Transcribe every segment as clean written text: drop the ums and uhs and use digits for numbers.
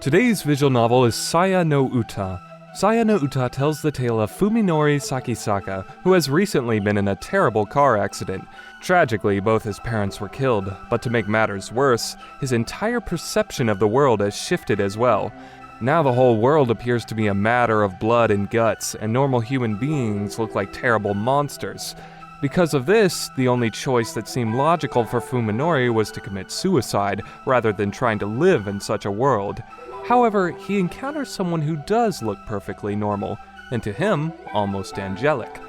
Today's visual novel is Saya no Uta. Saya no Uta tells the tale of Fuminori Sakisaka, who has recently been in a terrible car accident. Tragically, both his parents were killed, but to make matters worse, his entire perception of the world has shifted as well. Now the whole world appears to be a matter of blood and guts, and normal human beings look like terrible monsters. Because of this, the only choice that seemed logical for Fuminori was to commit suicide, rather than trying to live in such a world. However, he encounters someone who does look perfectly normal, and to him, almost angelic.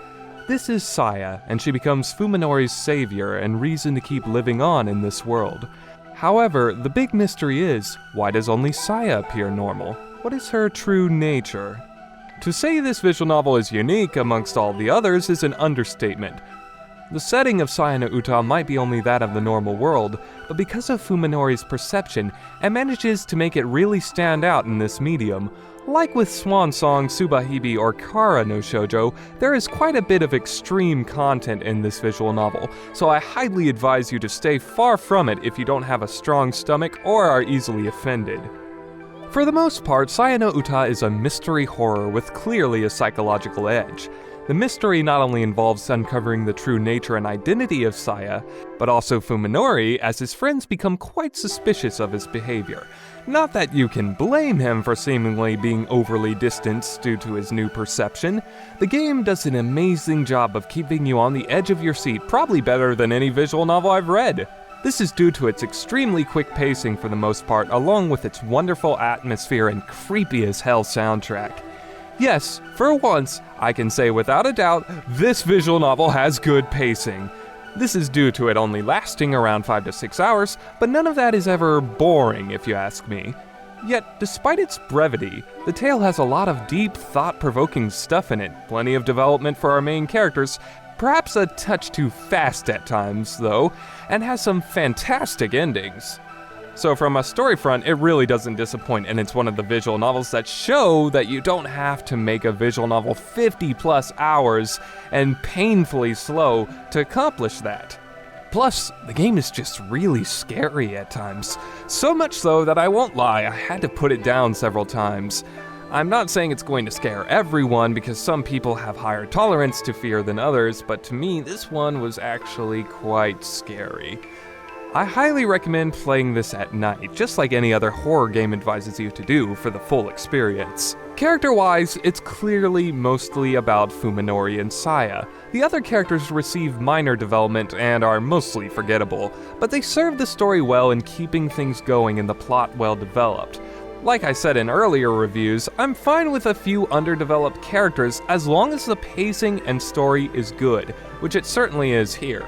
This is Saya, and she becomes Fuminori's savior and reason to keep living on in this world. However, the big mystery is, why does only Saya appear normal? What is her true nature? To say this visual novel is unique amongst all the others is an understatement. The setting of Saya no Uta might be only that of the normal world, but because of Fuminori's perception, it manages to make it really stand out in this medium. Like with Swan Song, Tsubahibi, or Kara no Shoujo, there is quite a bit of extreme content in this visual novel, so I highly advise you to stay far from it if you don't have a strong stomach or are easily offended. For the most part, Saya no Uta is a mystery horror with clearly a psychological edge. The mystery not only involves uncovering the true nature and identity of Saya, but also Fuminori, as his friends become quite suspicious of his behavior. Not that you can blame him for seemingly being overly distanced due to his new perception. The game does an amazing job of keeping you on the edge of your seat, probably better than any visual novel I've read. This is due to its extremely quick pacing for the most part, along with its wonderful atmosphere and creepy as hell soundtrack. Yes, for once, I can say without a doubt, this visual novel has good pacing. This is due to it only lasting around 5 to 6 hours, but none of that is ever boring if you ask me. Yet, despite its brevity, the tale has a lot of deep, thought-provoking stuff in it, plenty of development for our main characters, perhaps a touch too fast at times, though, and has some fantastic endings. So from a story front, it really doesn't disappoint, and it's one of the visual novels that show that you don't have to make a visual novel 50 plus hours and painfully slow to accomplish that. Plus, the game is just really scary at times. So much so that I won't lie, I had to put it down several times. I'm not saying it's going to scare everyone because some people have higher tolerance to fear than others, but to me, this one was actually quite scary. I highly recommend playing this at night, just like any other horror game advises you to do for the full experience. Character-wise, it's clearly mostly about Fuminori and Saya. The other characters receive minor development and are mostly forgettable, but they serve the story well in keeping things going and the plot well developed. Like I said in earlier reviews, I'm fine with a few underdeveloped characters as long as the pacing and story is good, which it certainly is here.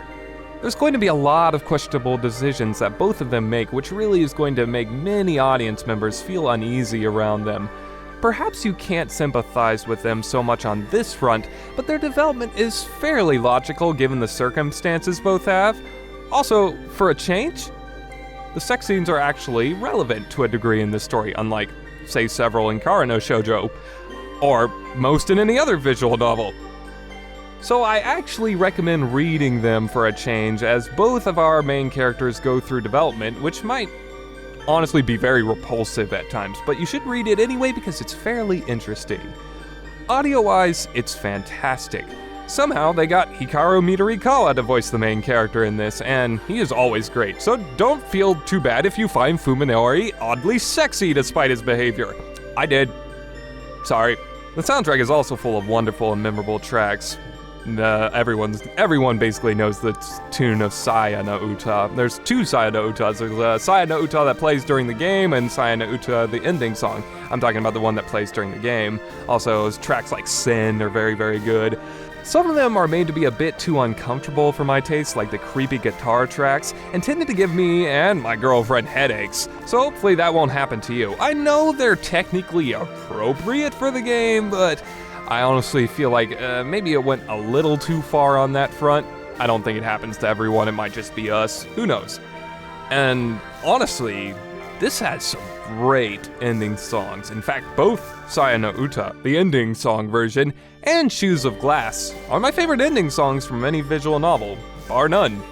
There's going to be a lot of questionable decisions that both of them make, which really is going to make many audience members feel uneasy around them. Perhaps you can't sympathize with them so much on this front, but their development is fairly logical given the circumstances both have. Also, for a change, the sex scenes are actually relevant to a degree in this story, unlike, say, several in Kara no Shoujo, or most in any other visual novel. So I actually recommend reading them for a change, as both of our main characters go through development, which might honestly be very repulsive at times, but you should read it anyway because it's fairly interesting. Audio-wise, it's fantastic. Somehow they got Hikaru Midorikawa to voice the main character in this, and he is always great, so don't feel too bad if you find Fuminori oddly sexy despite his behavior. I did. Sorry. The soundtrack is also full of wonderful and memorable tracks. Everyone basically knows the tune of Saya no Uta. There's two Saya no Utas. There's Saya no Uta that plays during the game and Saya no Uta, the ending song. I'm talking about the one that plays during the game. Also, tracks like Sin are very, very good. Some of them are made to be a bit too uncomfortable for my taste, like the creepy guitar tracks, and tended to give me and my girlfriend headaches, so hopefully that won't happen to you. I know they're technically appropriate for the game, but I honestly feel like maybe it went a little too far on that front. I don't think it happens to everyone, it might just be us, who knows. And honestly, this has some great ending songs. In fact, both Saya no Uta, the ending song version, and Shoes of Glass are my favorite ending songs from any visual novel, bar none.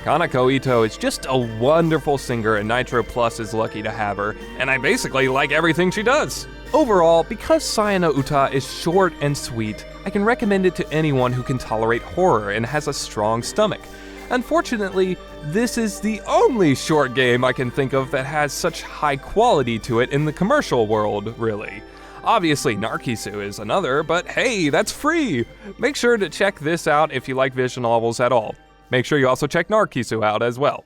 Kanako Ito is just a wonderful singer and Nitro Plus is lucky to have her, and I basically like everything she does. Overall, because Saya no Uta is short and sweet, I can recommend it to anyone who can tolerate horror and has a strong stomach. Unfortunately, this is the only short game I can think of that has such high quality to it in the commercial world, really. Obviously, Narkisu is another, but hey, that's free! Make sure to check this out if you like visual novels at all. Make sure you also check Narkisu out as well.